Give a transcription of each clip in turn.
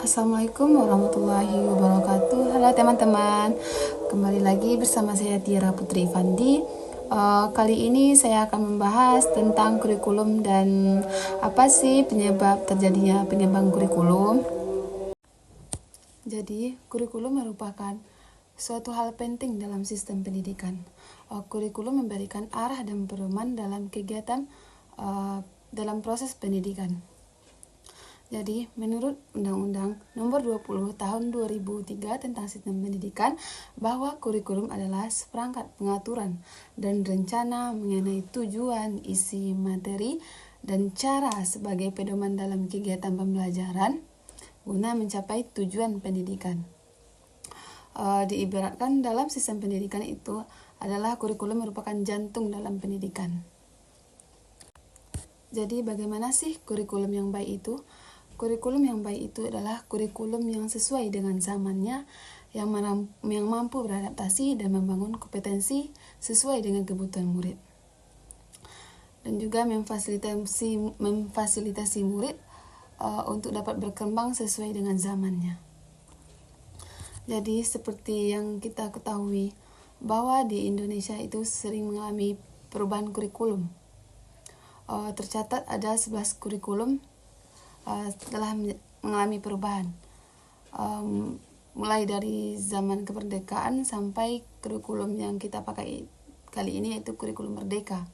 Assalamualaikum warahmatullahi wabarakatuh. Halo teman-teman, kembali lagi bersama saya Tiara Putri Fandi. Kali ini saya akan membahas tentang kurikulum dan apa sih penyebab terjadinya pengembangan kurikulum. Jadi, kurikulum merupakan suatu hal penting dalam sistem pendidikan. Kurikulum memberikan arah dan pedoman dalam kegiatan dalam proses pendidikan. Jadi, menurut Undang-Undang Nomor 20 Tahun 2003 tentang Sistem Pendidikan, bahwa kurikulum adalah seperangkat pengaturan dan rencana mengenai tujuan, isi, materi, dan cara sebagai pedoman dalam kegiatan pembelajaran guna mencapai tujuan pendidikan. Diibaratkan dalam sistem pendidikan itu adalah kurikulum merupakan jantung dalam pendidikan. Jadi, bagaimana sih kurikulum yang baik itu? Kurikulum yang baik itu adalah kurikulum yang sesuai dengan zamannya, yang mampu beradaptasi dan membangun kompetensi sesuai dengan kebutuhan murid. Dan juga memfasilitasi murid untuk dapat berkembang sesuai dengan zamannya. Jadi seperti yang kita ketahui bahwa di Indonesia itu sering mengalami perubahan kurikulum. Tercatat ada 11 kurikulum telah mengalami perubahan, mulai dari zaman kemerdekaan sampai kurikulum yang kita pakai kali ini yaitu kurikulum merdeka.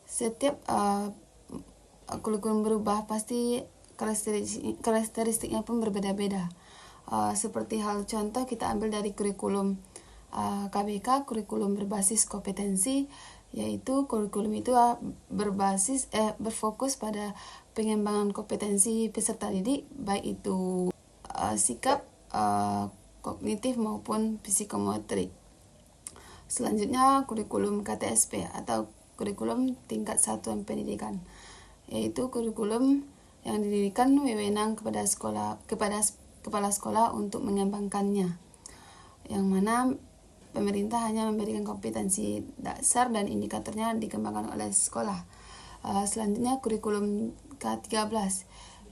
Setiap kurikulum berubah pasti karakteristiknya pun berbeda-beda. Seperti hal contoh kita ambil dari kurikulum KBK, kurikulum berbasis kompetensi, yaitu kurikulum itu berfokus pada pengembangan kompetensi peserta didik, baik itu sikap, kognitif maupun psikomotorik. Selanjutnya kurikulum KTSP atau kurikulum tingkat satuan pendidikan, yaitu kurikulum yang didirikan wewenang kepada kepala sekolah untuk mengembangkannya, yang mana pemerintah hanya memberikan kompetensi dasar dan indikatornya dikembangkan oleh sekolah. Selanjutnya kurikulum K13,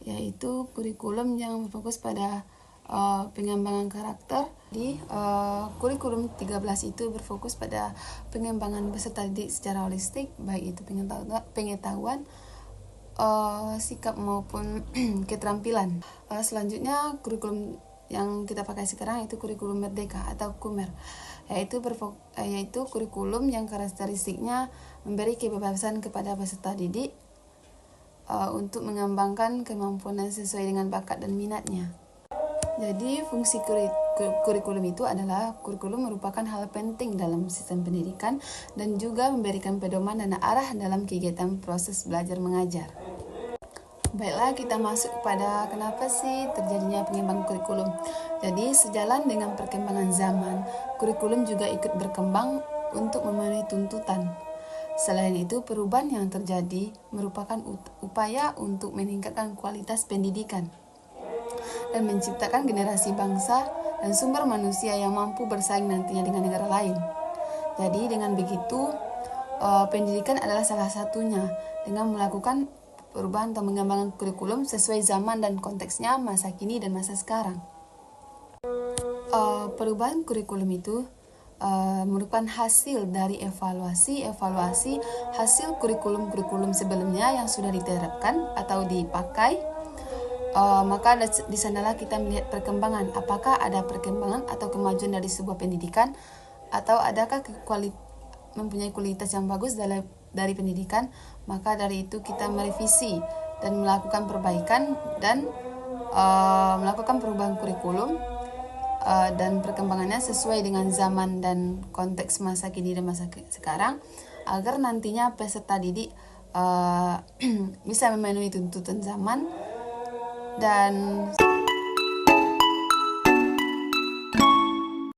yaitu kurikulum yang berfokus pada pengembangan karakter. Di kurikulum 13 itu berfokus pada pengembangan peserta didik secara holistik, baik itu pengetahuan, sikap maupun keterampilan. Selanjutnya kurikulum yang kita pakai sekarang yaitu kurikulum merdeka atau KUMER, yaitu kurikulum yang karakteristiknya memberi kebebasan kepada peserta didik untuk mengembangkan kemampuan sesuai dengan bakat dan minatnya. Jadi fungsi kurikulum itu adalah kurikulum merupakan hal penting dalam sistem pendidikan dan juga memberikan pedoman dan arah dalam kegiatan proses belajar mengajar. Baiklah, kita masuk kepada kenapa sih terjadinya pengembangan kurikulum. Jadi sejalan dengan perkembangan zaman, kurikulum juga ikut berkembang untuk memenuhi tuntutan. Selain itu, perubahan yang terjadi merupakan upaya untuk meningkatkan kualitas pendidikan dan menciptakan generasi bangsa dan sumber manusia yang mampu bersaing nantinya dengan negara lain. Jadi dengan begitu, pendidikan adalah salah satunya dengan melakukan perubahan atau mengembangkan kurikulum sesuai zaman dan konteksnya masa kini dan masa sekarang. Perubahan kurikulum itu merupakan hasil dari evaluasi hasil kurikulum sebelumnya yang sudah diterapkan atau dipakai. Maka di sanalah kita melihat perkembangan, apakah ada perkembangan atau kemajuan dari sebuah pendidikan, atau adakah mempunyai kualitas yang bagus dari pendidikan. Maka dari itu kita merevisi dan melakukan perbaikan dan melakukan perubahan kurikulum dan perkembangannya sesuai dengan zaman dan konteks masa kini dan masa sekarang, agar nantinya peserta didik bisa memenuhi tuntutan zaman dan